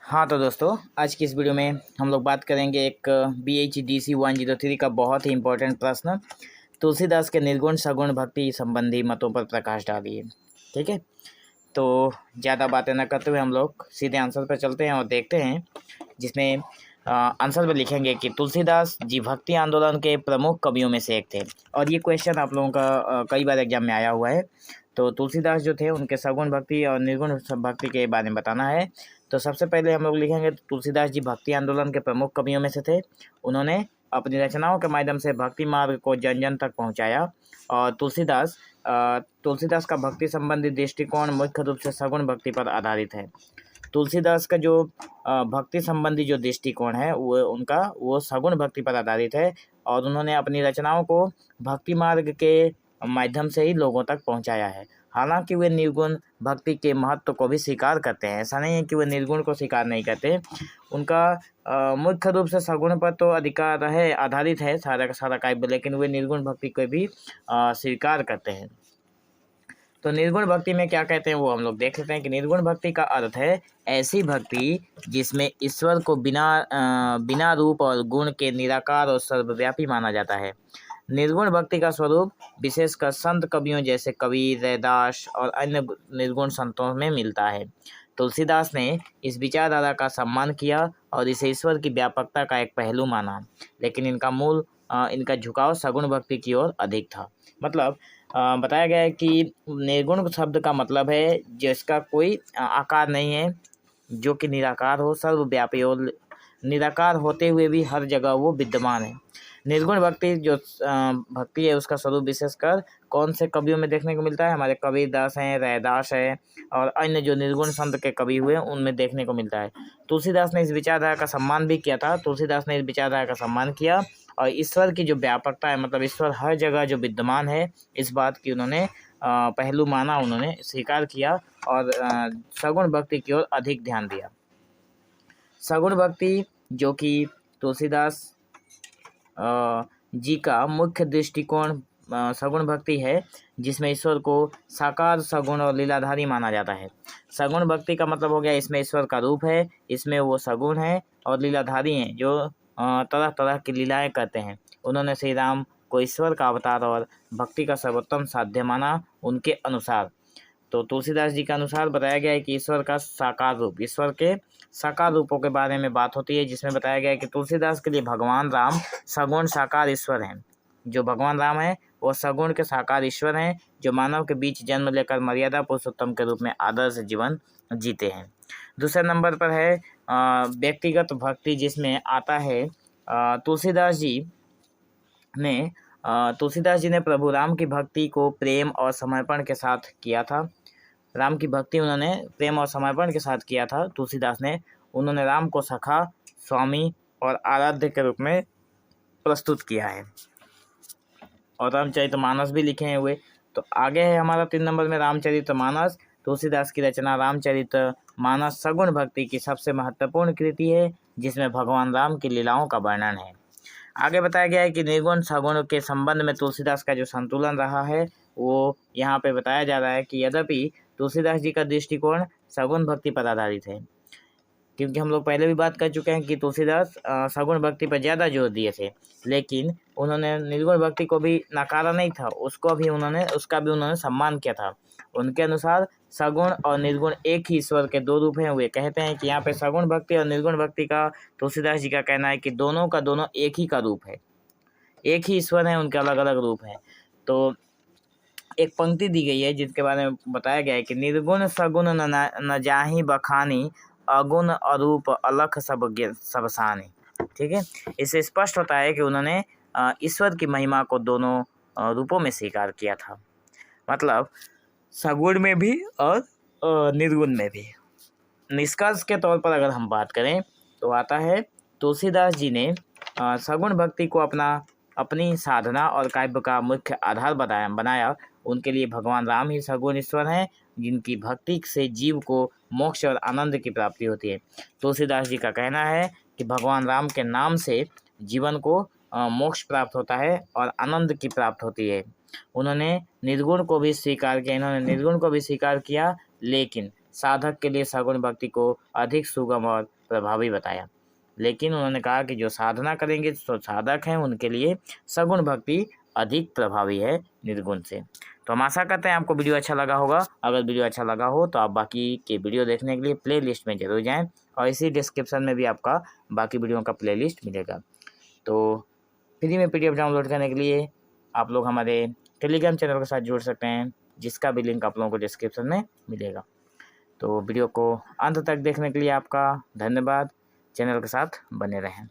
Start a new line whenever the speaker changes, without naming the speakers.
हाँ तो दोस्तों, आज की इस वीडियो में हम लोग बात करेंगे एक BHDC 103 का बहुत ही इम्पोर्टेंट प्रश्न। तुलसीदास के निर्गुण सगुण भक्ति संबंधी मतों पर प्रकाश डालिए। ठीक है, तो ज़्यादा बातें न करते हुए हम लोग सीधे आंसर पर चलते हैं और देखते हैं, जिसमें आंसर में लिखेंगे कि तुलसीदास जी भक्ति आंदोलन के प्रमुख कवियों में से एक थे। और ये क्वेश्चन आप लोगों का कई बार एग्जाम में आया हुआ है। तो तुलसीदास जो थे उनके सगुण भक्ति और निर्गुण भक्ति के बारे में बताना है। तो सबसे पहले हम लोग लिखेंगे तुलसीदास जी भक्ति आंदोलन के प्रमुख कवियों में से थे। उन्होंने अपनी रचनाओं के माध्यम से भक्ति मार्ग को जन जन तक पहुँचाया। और तुलसीदास का भक्ति संबंधी दृष्टिकोण मुख्य रूप से सगुण भक्ति पर आधारित है। तुलसीदास का जो भक्ति संबंधी जो दृष्टिकोण है वो सगुण भक्ति पर आधारित है। और उन्होंने अपनी रचनाओं को भक्ति मार्ग के माध्यम से ही लोगों तक पहुंचाया है। हालांकि वे निर्गुण भक्ति के महत्व को भी स्वीकार करते हैं, ऐसा नहीं है कि वे निर्गुण को स्वीकार नहीं करते। उनका मुख्य रूप से सगुण पर तो अधिकार है, आधारित है सारा का सारा काव्य, लेकिन वे निर्गुण भक्ति को भी स्वीकार करते हैं। तो निर्गुण भक्ति में क्या कहते हैं वो हम लोग देख लेते हैं कि निर्गुण भक्ति का अर्थ है ऐसी भक्ति जिसमें ईश्वर को बिना रूप और गुण के निराकार और सर्वव्यापी माना जाता है। निर्गुण भक्ति का स्वरूप विशेषकर संत कवियों जैसे कबीर, रैदास और अन्य निर्गुण संतों में मिलता है। तुलसीदास ने इस विचारधारा का सम्मान किया और इसे ईश्वर की व्यापकता का एक पहलू माना, लेकिन इनका झुकाव सगुण भक्ति की ओर अधिक था। मतलब बताया गया है कि निर्गुण शब्द का मतलब है जिसका कोई आकार नहीं है, जो कि निराकार हो, सर्वव्यापी हो, निराकार होते हुए भी हर जगह वो विद्यमान है। निर्गुण भक्ति जो भक्ति है उसका स्वरूप विशेषकर कौन से कवियों में देखने को मिलता है? हमारे कबीरदास हैं, रैदास है और अन्य जो निर्गुण संत के कवि हुए उनमें देखने को मिलता है। तुलसीदास ने इस विचारधारा का सम्मान भी किया था। तुलसीदास ने इस विचारधारा का सम्मान किया और ईश्वर की जो व्यापकता है, मतलब ईश्वर हर जगह जो विद्यमान है, इस बात की उन्होंने पहलू माना, उन्होंने स्वीकार किया और सगुण भक्ति की ओर अधिक ध्यान दिया। सगुण भक्ति जो कि तुलसीदास जी का मुख्य दृष्टिकोण सगुण भक्ति है, जिसमें ईश्वर को साकार, सगुण और लीलाधारी माना जाता है। सगुण भक्ति का मतलब हो गया इसमें ईश्वर का रूप है, इसमें वो सगुण है और लीलाधारी हैं जो तरह तरह की लीलाएं करते हैं। उन्होंने श्री राम को ईश्वर का अवतार और भक्ति का सर्वोत्तम साध्य माना उनके अनुसार। तो तुलसीदास जी के अनुसार बताया गया है कि ईश्वर का साकार रूप, ईश्वर के साकार रूपों के बारे में बात होती है, जिसमें बताया गया है कि तुलसीदास के लिए भगवान राम सगुण साकार ईश्वर हैं। जो भगवान राम है वो सगुण के साकार ईश्वर हैं, जो मानव के बीच जन्म लेकर मर्यादा पुरुषोत्तम के रूप में आदर्श जीवन जीते हैं। दूसरे नंबर पर है व्यक्तिगत भक्ति, जिसमें आता है तुलसीदास जी ने प्रभु राम की भक्ति को प्रेम और समर्पण के साथ किया था। राम की भक्ति उन्होंने प्रेम और समर्पण के साथ किया था तुलसीदास ने। उन्होंने राम को सखा, स्वामी और आराध्य के रूप में प्रस्तुत किया है और रामचरितमानस भी लिखे हैं हुए। तो आगे है हमारा 3 नंबर में रामचरितमानस। तुलसीदास की रचना रामचरितमानस सगुण भक्ति की सबसे महत्वपूर्ण कृति है, जिसमें भगवान राम की लीलाओं का वर्णन है। आगे बताया गया है कि निर्गुण सगुण के संबंध में तुलसीदास का जो संतुलन रहा है वो यहाँ पे बताया जा रहा है कि यद्यपि तुलसीदास जी का दृष्टिकोण सगुण भक्ति पर आधारित है, क्योंकि हम लोग पहले भी बात कर चुके हैं कि तुलसीदास सगुण भक्ति पर ज़्यादा जोर दिए थे, लेकिन उन्होंने निर्गुण भक्ति को भी नकारा नहीं था, उसका भी उन्होंने सम्मान किया था। उनके अनुसार सगुण और निर्गुण एक ही ईश्वर के दो रूप हैं। वे कहते हैं कि यहाँ पे सगुण भक्ति और निर्गुण भक्ति का तुलसीदास जी का कहना है कि दोनों का दोनों एक ही का रूप है, एक ही ईश्वर है, उनके अलग अलग रूप हैं। तो एक पंक्ति दी गई है जिसके बारे में बताया गया है कि निर्गुण सगुण न जाहि बखानी, अगुण अरूप अलख सब सानी। ठीक है, इससे स्पष्ट होता है कि उन्होंने ईश्वर की महिमा को दोनों रूपों में स्वीकार किया था, मतलब सगुण में भी और निर्गुण में भी। निष्कर्ष के तौर पर अगर हम बात करें तो आता है तुलसीदास जी ने सगुण भक्ति को अपनी साधना और काव्य का मुख्य आधार बनाया। उनके लिए भगवान राम ही सगुण ईश्वर हैं, जिनकी भक्ति से जीव को मोक्ष और आनंद की प्राप्ति होती है। तुलसीदास जी का कहना है कि भगवान राम के नाम से जीवन को मोक्ष प्राप्त होता है और आनंद की प्राप्त होती है। इन्होंने निर्गुण को भी स्वीकार किया, लेकिन साधक के लिए सगुण भक्ति को अधिक सुगम और प्रभावी बताया। लेकिन उन्होंने कहा कि जो साधना करेंगे जो साधक हैं उनके लिए सगुण भक्ति अधिक प्रभावी है निर्गुण से। तो हम आशा करते हैं आपको वीडियो अच्छा लगा होगा। अगर वीडियो अच्छा लगा हो तो आप बाकी के वीडियो देखने के लिए प्ले लिस्ट में जरूर जाएँ और इसी डिस्क्रिप्शन में भी आपका बाकी वीडियो का प्ले लिस्ट मिलेगा। तो फ्री में PDF डाउनलोड करने के लिए आप लोग हमारे टेलीग्राम चैनल के साथ जुड़ सकते हैं, जिसका भी लिंक आप लोगों को डिस्क्रिप्शन में मिलेगा। तो वीडियो को अंत तक देखने के लिए आपका धन्यवाद। चैनल के साथ बने रहें।